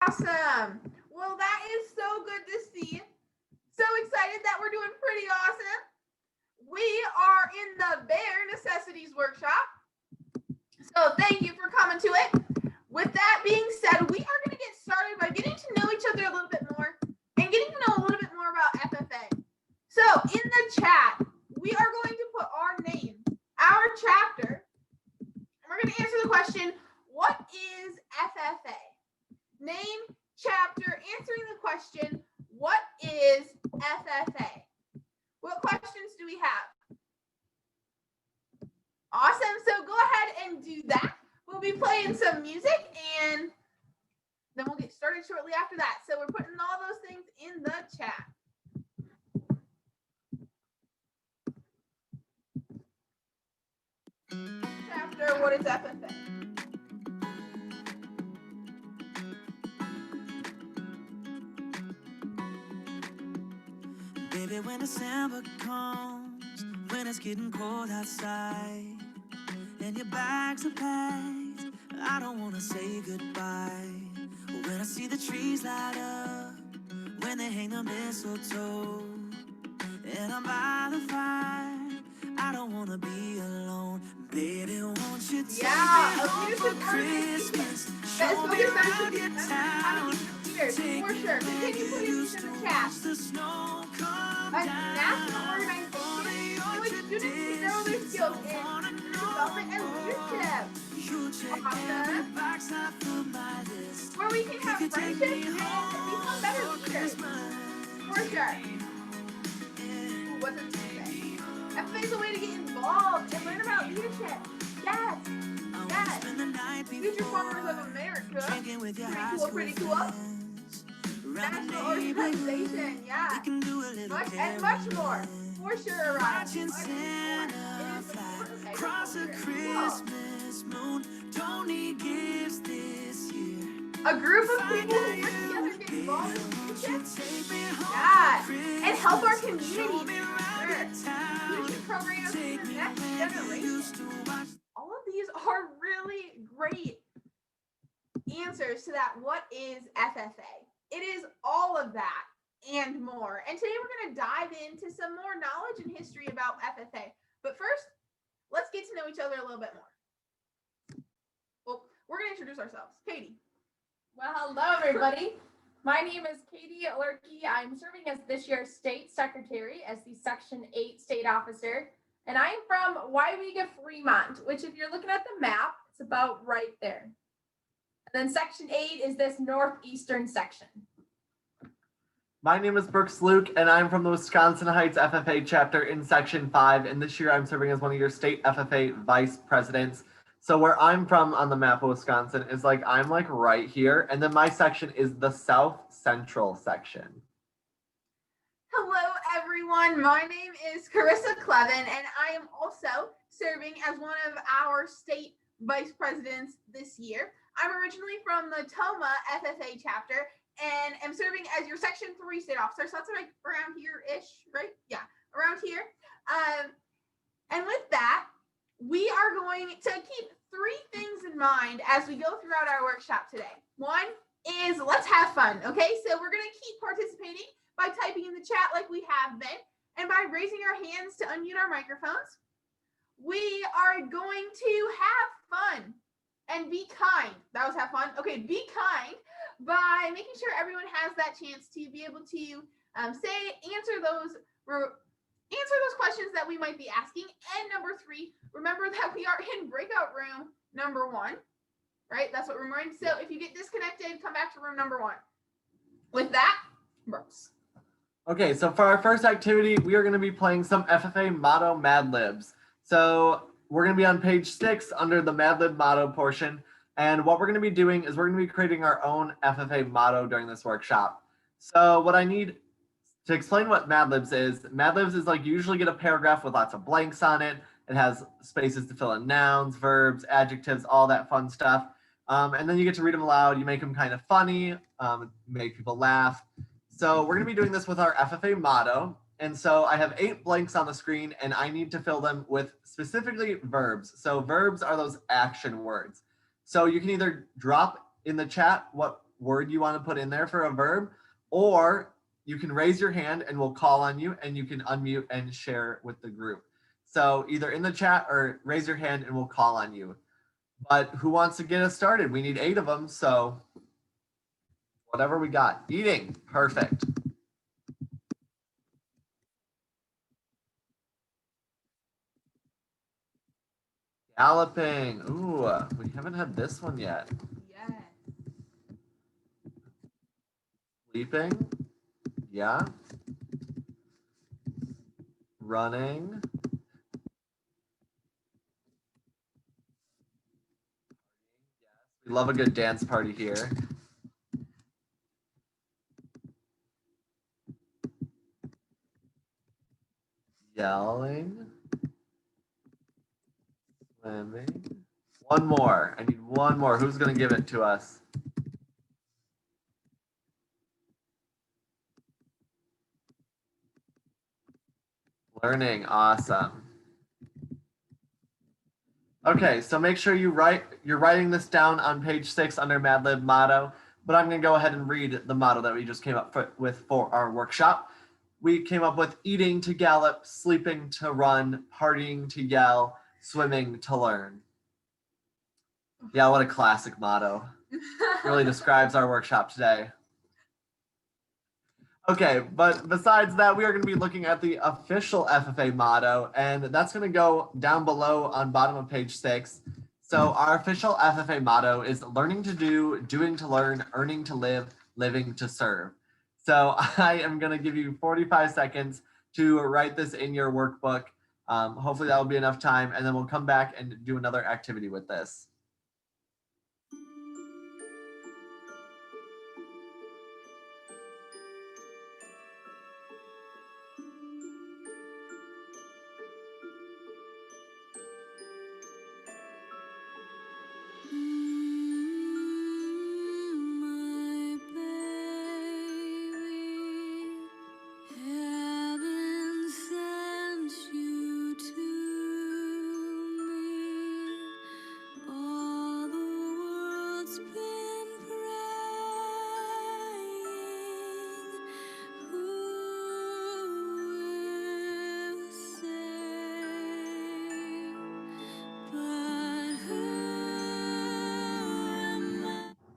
Awesome. Well, that is so good to see. So excited that we're doing pretty awesome. We are in the Bare Necessities workshop. So thank you for coming to it. With that being said, we are going to get started by getting to know each other a little bit more and getting to know a little bit more about FFA. So in the chat, we are going to put our name, our chapter, and we're going to answer the question, what is FFA? Name, chapter, answering the question, what is FFA? What questions do we have? Awesome. So go ahead and do that. We'll be playing some music and then we'll get started shortly after that. So we're putting all those things in the chat. Chapter, what is FFA? Baby, when December comes, when it's getting cold outside, and your bags are packed, I don't wanna say goodbye. When I see the trees light up, when they hang the mistletoe, and I'm by the fire, I don't wanna be alone. Baby, won't you take me home for Christmas? Show me around your town. Take for sure. Continue putting these in the chat. The snow come A national organization in which students know their skills in development and leadership. Awesome. Where we can have friendships and become better leaders. For sure. Ooh, what's it say? FFA is a way to get involved and learn about leadership. Yes. Yes. Future Farmers of America. Pretty cool, pretty cool. National organization, yeah. Much and much more. For sure, right? Cross a Christmas moon. Don't need gifts this year. A group of people who work together get involved in leadership. Yeah. And help our community. Future programs for the next generation. All of these are really great answers to that. What is FFA? It is all of that and more. And today we're going to dive into some more knowledge and history about FFA. But first, let's get to know each other a little bit more. Well, we're going to introduce ourselves. Katie. Well, hello, everybody. My name is Katie Loehrke. I'm serving as this year's state secretary as the Section 8 state officer. And I'm from Wyega, Fremont, which if you're looking at the map, it's about right there. And then Section 8 is this northeastern section. My name is Brooks Lueck, and I'm from the Wisconsin Heights FFA chapter in Section 5. And this year I'm serving as one of your state FFA vice presidents. So where I'm from on the map of Wisconsin is I'm right here. And then my section is the South Central section. Hello, everyone. My name is Carisa Cleven, and I am also serving as one of our state vice presidents this year. I'm originally from the Toma FFA chapter and am serving as your Section 3 state officer. So that's around here-ish, right? Yeah, around here. And with that, we are going to keep 3 things in mind as we go throughout our workshop today. One is let's have fun, okay? So we're going to keep participating by typing in the chat like we have been and by raising our hands to unmute our microphones. We are going to have fun. And be kind. That was have fun. Okay, be kind by making sure everyone has that chance to be able to answer those questions that we might be asking. And number 3, remember that we are in breakout room number 1, right? That's what room we're in. So if you get disconnected, come back to room number 1. With that, Brooks. Okay, so for our first activity, we are going to be playing some FFA motto Mad Libs. So we're going to be on page 6 under the Mad Lib motto portion. And what we're going to be doing is we're going to be creating our own FFA motto during this workshop. So what I need to explain what Mad Libs is you usually get a paragraph with lots of blanks on it. It has spaces to fill in nouns, verbs, adjectives, all that fun stuff. And then you get to read them aloud. You make them kind of funny, make people laugh. So we're going to be doing this with our FFA motto. And so I have 8 blanks on the screen and I need to fill them with specifically verbs. So verbs are those action words. So you can either drop in the chat what word you want to put in there for a verb, or you can raise your hand and we'll call on you and you can unmute and share with the group. So either in the chat or raise your hand and we'll call on you. But who wants to get us started? We need 8 of them. So whatever we got. Eating. Perfect. Galloping. Ooh, we haven't had this one yet. Yes. Sleeping. Yeah. Running. We love a good dance party here. Yelling. Swimming. One more. I need one more. Who's going to give it to us? Learning. Awesome. Okay, so make sure you're writing this down on page 6 under Mad Lib motto, but I'm going to go ahead and read the motto that we just came up with for our workshop. We came up with eating to gallop, sleeping to run, partying to yell, swimming to learn. Yeah, what a classic motto. Really describes our workshop today. Okay, but besides that, we are going to be looking at the official FFA motto, and that's going to go down below on bottom of page 6. So our official FFA motto is learning to do, doing to learn, earning to live, living to serve. So I am going to give you 45 seconds to write this in your workbook. Hopefully that will be enough time, and then we'll come back and do another activity with this.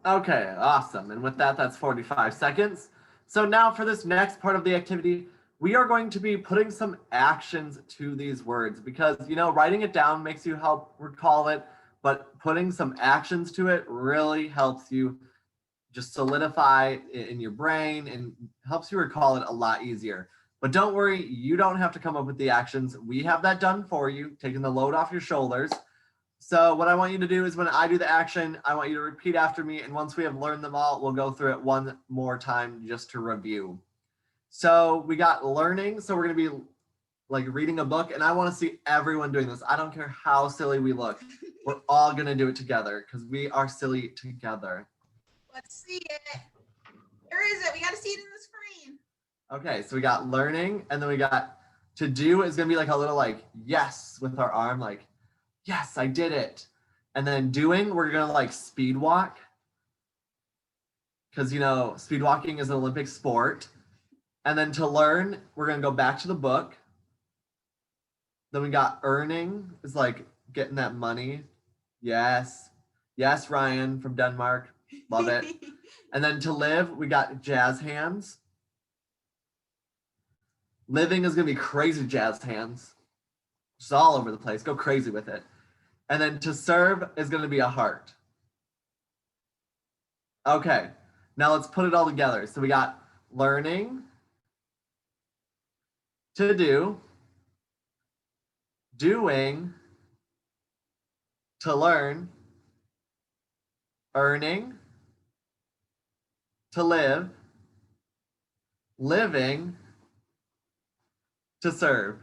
Okay, awesome. And with that, that's 45 seconds. So now for this next part of the activity, we are going to be putting some actions to these words because, you know, writing it down makes you help recall it, but putting some actions to it really helps you just solidify it in your brain and helps you recall it a lot easier. But don't worry, you don't have to come up with the actions. We have that done for you, taking the load off your shoulders. So what I want you to do is when I do the action, I want you to repeat after me. And once we have learned them all, we'll go through it one more time just to review. So we got learning. So we're going to be like reading a book. And I want to see everyone doing this. I don't care how silly we look. We're all going to do it together because we are silly together. Let's see it. Where is it? We got to see it in the screen. Okay, so we got learning. And then we got to do is going to be like a little like yes with our arm like, yes, I did it. And then doing, we're going to like speed walk. Because, you know, speed walking is an Olympic sport. And then to learn, we're going to go back to the book. Then we got earning is like getting that money. Yes. Yes, Ryan from Denmark. Love it. And then to live, we got jazz hands. Living is going to be crazy jazz hands. Just all over the place. Go crazy with it. And then to serve is going to be a heart. Okay, now let's put it all together. So we got learning, to do, doing, to learn, earning, to live, living, to serve.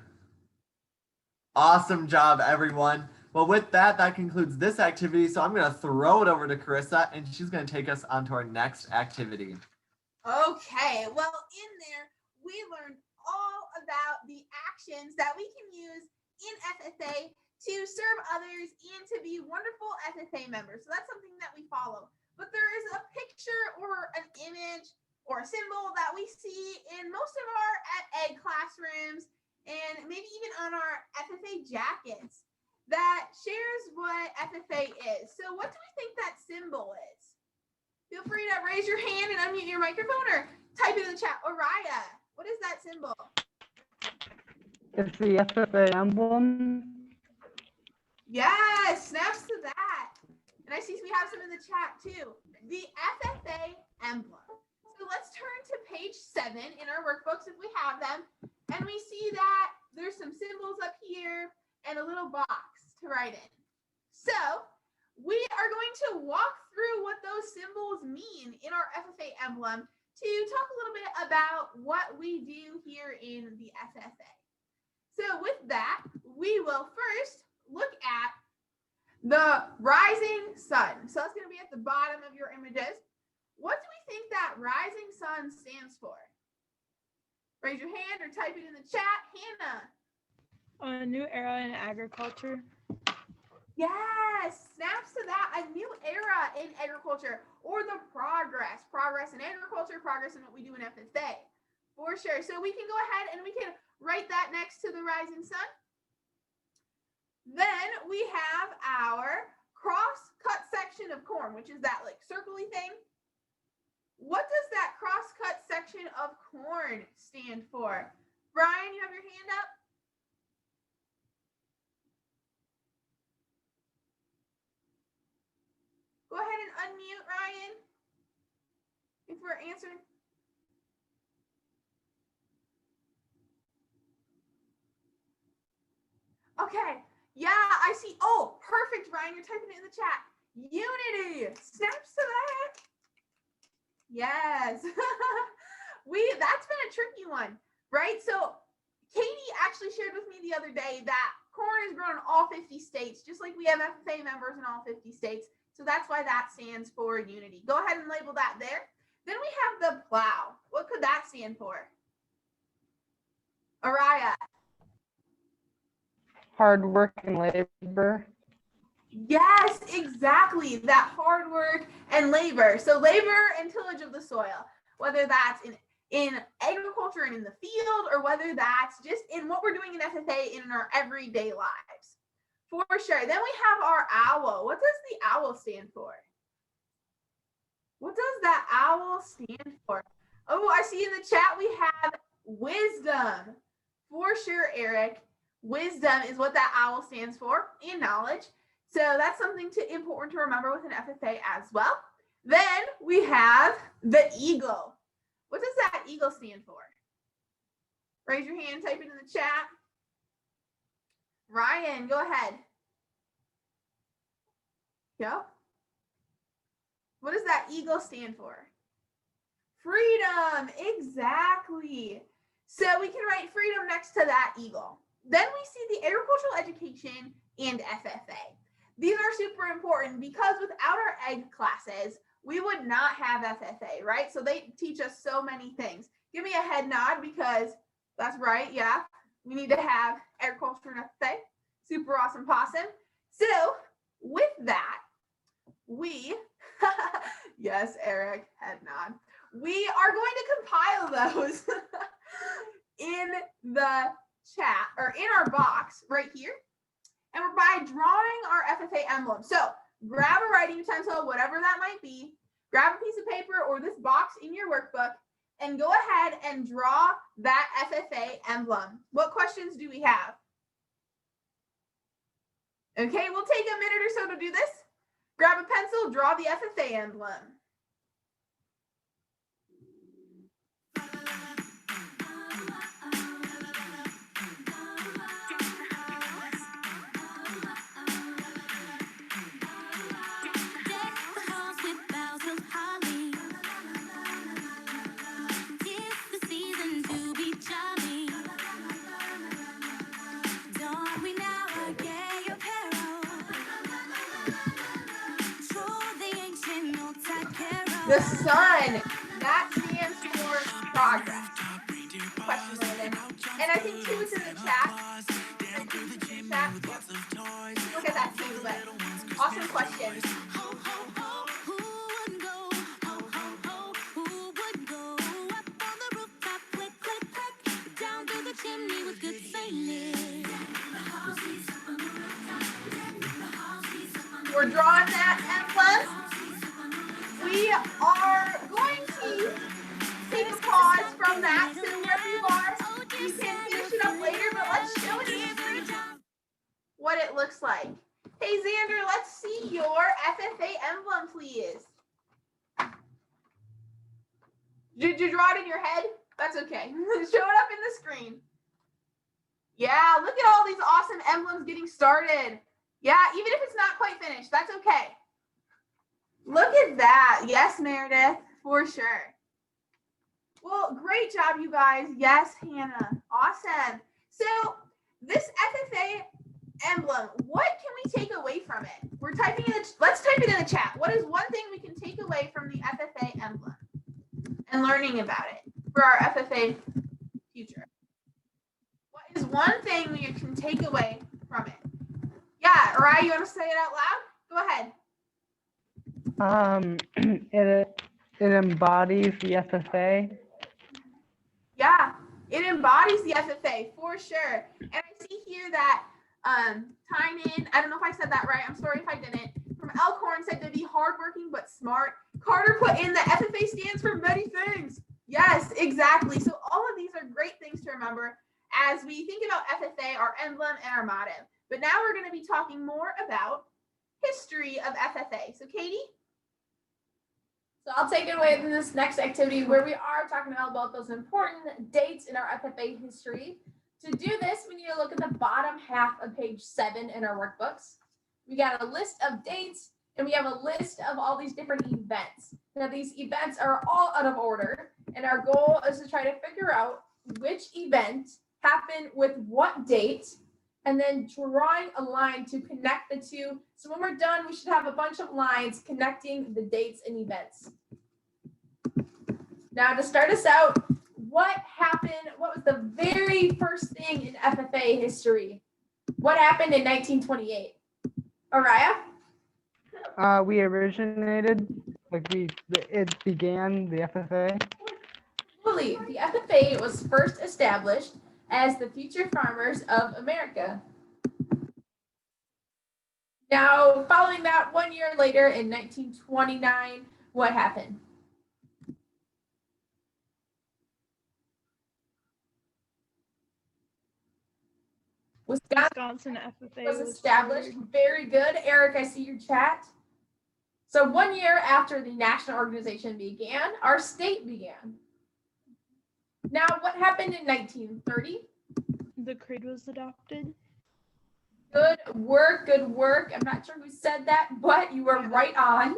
Awesome job, everyone. Well, with that, that concludes this activity. So I'm going to throw it over to Carissa, and she's going to take us on to our next activity. Okay, well, in there, we learned all about the actions that we can use in FFA to serve others and to be wonderful FFA members. So that's something that we follow. but there is a picture or an image or a symbol that we see in most of our ed classrooms and maybe even on our FFA jackets that shares what FFA is. So what do we think that symbol is? Feel free to raise your hand and unmute your microphone or type it in the chat. Oriah, what is that symbol? It's the FFA emblem. Yes, snaps to that. And I see we have some in the chat too. The FFA emblem. So let's turn to page 7 in our workbooks if we have them. And we see that there's some symbols up here and a little box to write in. So we are going to walk through what those symbols mean in our FFA emblem to talk a little bit about what we do here in the FFA. So with that, we will first look at the rising sun. So that's going to be at the bottom of your images. What do we think that rising sun stands for? Raise your hand or type it in the chat. Hannah. A new era in agriculture. Yes, snaps to that. A new era in agriculture, or the progress in agriculture, progress in what we do in FFA, for sure. So we can go ahead and we can write that next to the rising sun. Then we have our cross-cut section of corn, which is that like circly thing. What does that cross-cut section of corn stand for? Brian, you have your hand up? Go ahead and unmute, Ryan, if we're answering. Okay, yeah, I see. Oh, perfect, Ryan, you're typing it in the chat. Unity, snaps to that. Yes. That's been a tricky one, right? So Katie actually shared with me the other day that corn is grown in all 50 states, just like we have FFA members in all 50 states. So that's why that stands for unity. Go ahead and label that there. Then we have the plow. What could that stand for? Araya. Hard work and labor. Yes, exactly. That hard work and labor. So labor and tillage of the soil, whether that's in agriculture and in the field, or whether that's just in what we're doing in FFA in our everyday lives. For sure. Then we have our owl. What does the owl stand for? What does that owl stand for? Oh, I see in the chat we have wisdom. For sure, Eric. Wisdom is what that owl stands for, in knowledge. So that's something important to remember with an FFA as well. Then we have the eagle. What does that eagle stand for? Raise your hand, type it in the chat. Ryan, go ahead. Yep. What does that eagle stand for? Freedom, exactly. So we can write freedom next to that eagle. Then we see the agricultural education and FFA. These are super important because without our ag classes, we would not have FFA, right? So they teach us so many things. Give me a head nod because that's right. Yeah, we need to have agriculture and FFA. Super awesome possum. So with that, we, yes, Eric, head nod. We are going to compile those in the chat or in our box right here. And we're by drawing our FFA emblem. So grab a writing utensil, whatever that might be, grab a piece of paper or this box in your workbook and go ahead and draw that FFA emblem. What questions do we have? Okay, we'll take a minute or so to do this. Grab a pencil, draw the FFA emblem. The sun, that stands for progress. Question related. And I think two is in the chat. Look at that too, but awesome question. we're drawing that emblem. We are going to take a pause from that. So wherever you are, you can finish it up later, but let's show it what it looks like. Hey Xander, let's see your FFA emblem, please. Did you draw it in your head? That's okay. Show it up in the screen. Yeah, look at all these awesome emblems getting started. Yeah, even if it's not quite finished, that's okay. Look at that. Yes, Meredith, for sure. Well, great job, you guys. Yes, Hannah. Awesome. So this FFA emblem, what can we take away from it? We're typing in let's type it in the chat. What is one thing we can take away from the FFA emblem and learning about it for our FFA future? What is one thing we can take away from it? Yeah, Araya, you want to say it out loud? Go ahead. It embodies the FFA. Yeah, it embodies the FFA for sure. And I see here that Tynan, I don't know if I said that right. I'm sorry if I didn't. From Elkhorn said to be hardworking but smart. Carter put in the FFA stands for many things. Yes, exactly. So all of these are great things to remember as we think about FFA, our emblem, and our motto. But now we're going to be talking more about history of FFA. So Katie? So I'll take it away in this next activity where we are talking about those important dates in our FFA history. To do this, we need to look at the bottom half of page 7 in our workbooks. We got a list of dates and we have a list of all these different events. Now these events are all out of order and our goal is to try to figure out which event happened with what date and then drawing a line to connect the two. So when we're done, we should have a bunch of lines connecting the dates and events. Now to start us out, what happened? What was the very first thing in FFA history? What happened in 1928? Araya? We originated, it began the FFA. Absolutely. The FFA was first established as the Future Farmers of America. Now, following that, 1 year later in 1929, what happened? Wisconsin FFA was established. Very good. Eric, I see your chat. So 1 year after the national organization began, our state began. Now, what happened in 1930? The creed was adopted. Good work, good work. I'm not sure who said that, but you were right on.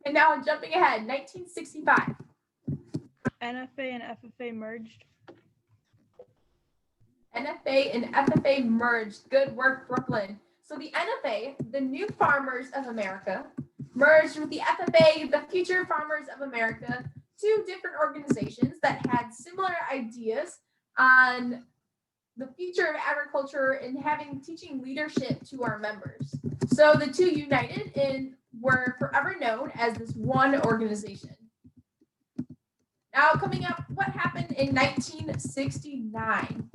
And now jumping ahead, 1965. NFA and FFA merged. NFA and FFA merged. Good work, Brooklyn. So the NFA, the New Farmers of America, merged with the FFA, the Future Farmers of America, two different organizations that had similar ideas on the future of agriculture and teaching leadership to our members. So the two united and were forever known as this one organization. Now coming up, what happened in 1969?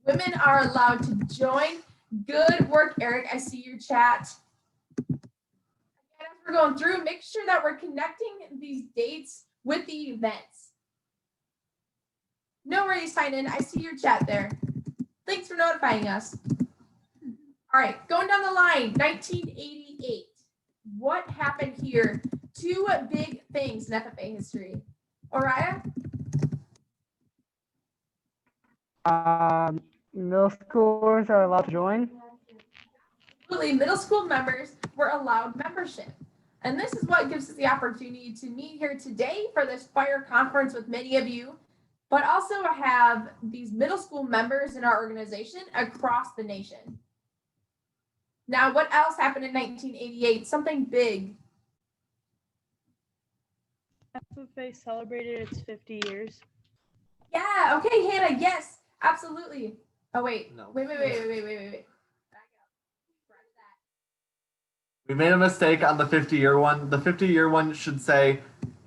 Women are allowed to join. Good work, Eric. I see your chat. And as we're going through, make sure that we're connecting these dates with the events. No worries, Tynan. I see your chat there. Thanks for notifying us. All right, going down the line, 1988. What happened here? Two big things in FFA history. Araya? Middle schoolers are allowed to join. Absolutely, middle school members were allowed membership. And this is what gives us the opportunity to meet here today for this fire conference with many of you, but also have these middle school members in our organization across the nation. Now, what else happened in 1988? Something big. FFA celebrated its 50 years. Yeah, okay, Hannah, yes, absolutely. Oh, wait, No. wait. We made a mistake on the 50-year one. The 50-year one should say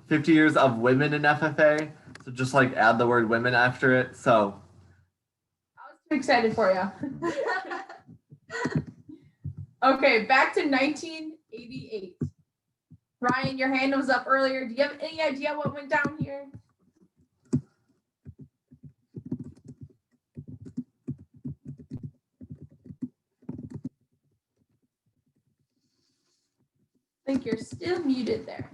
50 years of women in FFA. So just like add the word women after it. So I was too excited for you. Okay, back to 1988. Ryan, your hand was up earlier. Do you have any idea what went down here? I think you're still muted there.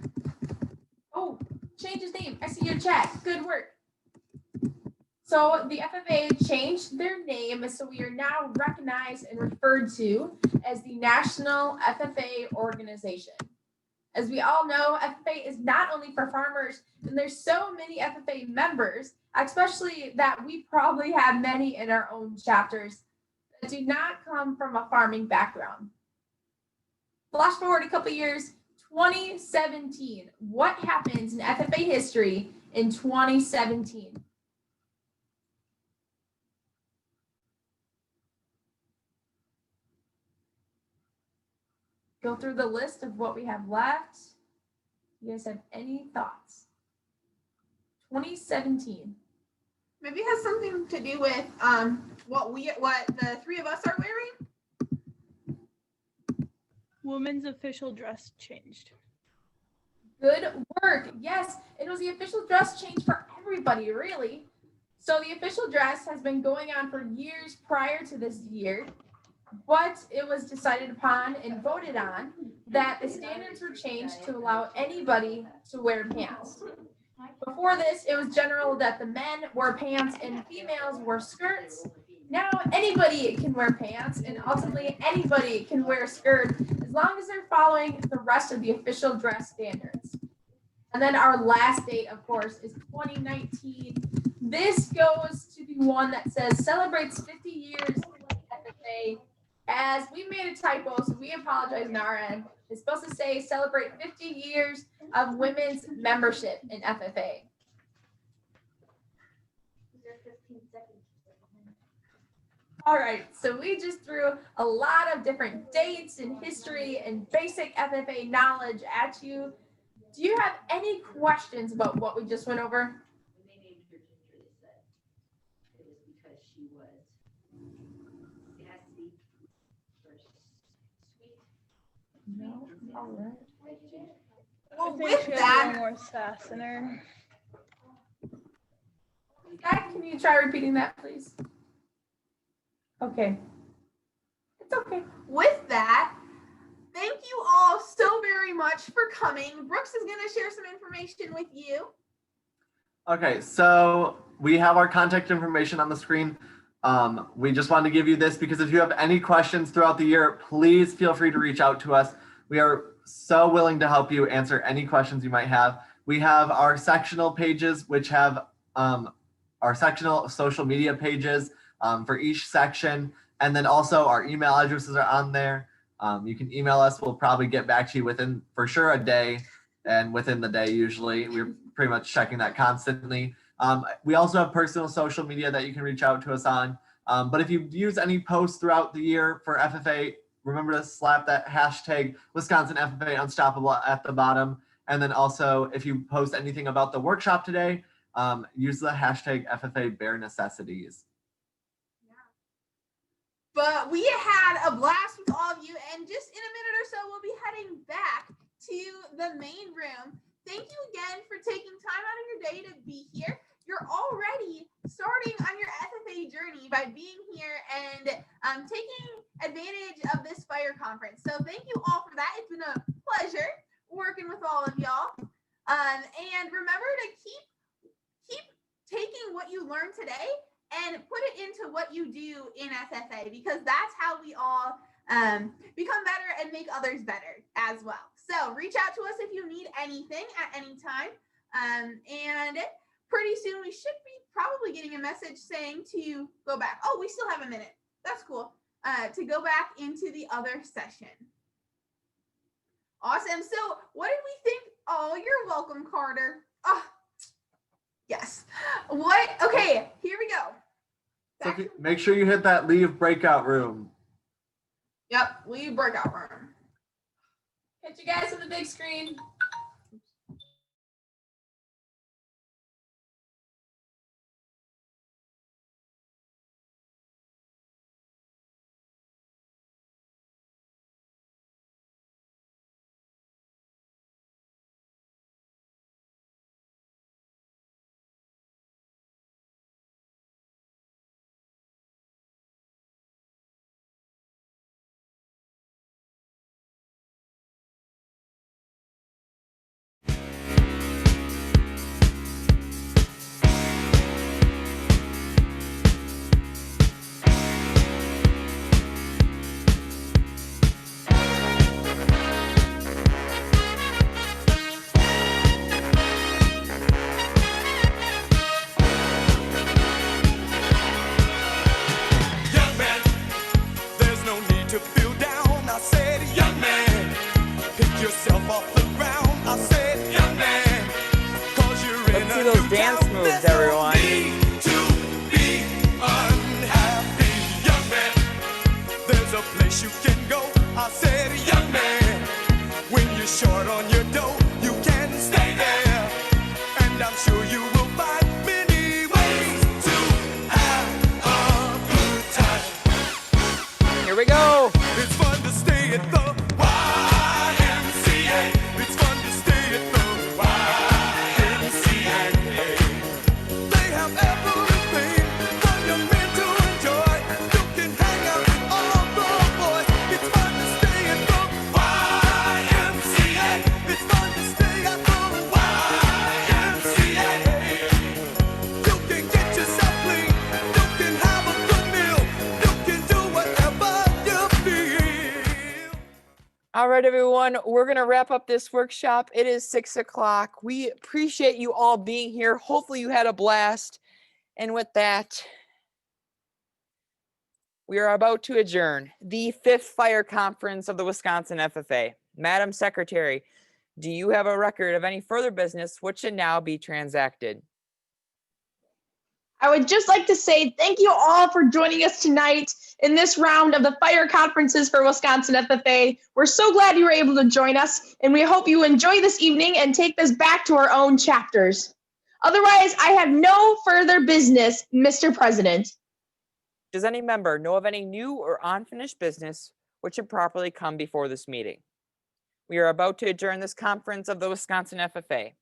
Oh, change his name. I see your chat. Good work. So the FFA changed their name, so we are now recognized and referred to as the National FFA Organization. As we all know, FFA is not only for farmers, and there's so many FFA members, especially that we probably have many in our own chapters that do not come from a farming background. Flash forward a couple years, 2017. What happens in FFA history in 2017? Go through the list of what we have left. You guys have any thoughts? 2017. Maybe it has something to do with what the three of us are wearing. Women's official dress changed. Good work. Yes, it was the official dress change for everybody, really. So the official dress has been going on for years prior to this year, but it was decided upon and voted on that the standards were changed to allow anybody to wear pants. Before this, it was general that the men wore pants and females wore skirts. Now anybody can wear pants, and ultimately anybody can wear a skirt as long as they're following the rest of the official dress standards. And then our last date, of course, is 2019. This goes to the one that says celebrates 50 years of FFA. As we made a typo, so we apologize on our end. It's supposed to say celebrate 50 years of women's membership in FFA. All right, so we just threw a lot of different dates and history and basic FFA knowledge at you. Do you have any questions about what we just went over? When they named her Ginger, they said it was because she was, it has to be first sweet. No. All right. Well, I think with she has that, a little more sass in her. Dad, can you try repeating that, please? Okay. It's okay. with that, thank you all so very much for coming. Brooks is going to share some information with you. Okay, so we have our contact information on the screen. We just wanted to give you this because if you have any questions throughout the year, please feel free to reach out to us. We are so willing to help you answer any questions you might have. We have our sectional pages, which have our sectional social media pages for each section. And then also our email addresses are on there. You can email us. We'll probably get back to you within, for sure, a day. And within the day, usually, we're pretty much checking that constantly. We also have personal social media that you can reach out to us on. But if you use any posts throughout the year for FFA, remember to slap that hashtag Wisconsin FFA Unstoppable at the bottom. And then also, if you post anything about the workshop today, use the hashtag FFA Bare Necessities. But we had a blast with all of you, and just in a minute or so, we'll be heading back to the main room. Thank you again for taking time out of your day to be here. You're already starting on your FFA journey by being here and taking advantage of this fire conference. So thank you all for that. It's been a pleasure working with all of y'all. And remember to keep taking what you learned today and put it into what you do in FFA, because that's how we all become better and make others better as well. So reach out to us if you need anything at any time. And pretty soon we should be probably getting a message saying to go back. Oh, we still have a minute. That's cool. To go back into the other session. Awesome. So what did we think? Oh, you're welcome, Carter. Oh, yes. What? Okay, here we go. So make sure you hit that leave breakout room. Yep, leave breakout room. Catch you guys on the big screen. you feel down, I said, young man, pick yourself off the ground. I said, young man, 'cause you're in Let's see a those new dance town. moves, There's no everyone. need to be unhappy, young man. There's a place you can go. I said, young man, when you're short on your dough, you can stay there. And I'm sure you will find many ways to have a good time. Here we go. It's fun to stay at the YMCA. It's fun to stay at the YMCA. They have everything for young men to enjoy. You can hang out with all the boys. It's fun to stay at the YMCA. It's fun to stay at the YMCA. You can get yourself clean. You can have a good meal. You can do whatever you feel. All right, everyone, we're going to wrap up this workshop. It is 6 o'clock. We appreciate you all being here. Hopefully you had a blast. And with that, we are about to adjourn the 5th Fire Conference of the Wisconsin FFA. Madam Secretary, do you have a record of any further business which should now be transacted? I would just like to say thank you all for joining us tonight in this round of the fire conferences for Wisconsin FFA. We're so glad you were able to join us, and we hope you enjoy this evening and take this back to our own chapters. Otherwise, I have no further business, Mr. President. Does any member know of any new or unfinished business which should properly come before this meeting? We are about to adjourn this conference of the Wisconsin FFA.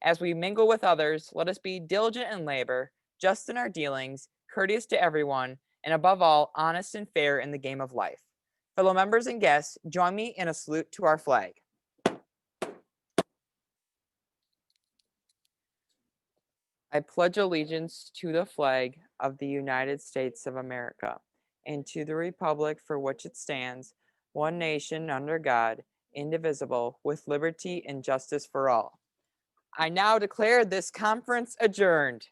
As we mingle with others, let us be diligent in labor, just in our dealings, courteous to everyone, and above all, honest and fair in the game of life. Fellow members and guests, join me in a salute to our flag. I pledge allegiance to the flag of the United States of America and to the republic for which it stands, one nation under God, indivisible, with liberty and justice for all. I now declare this conference adjourned.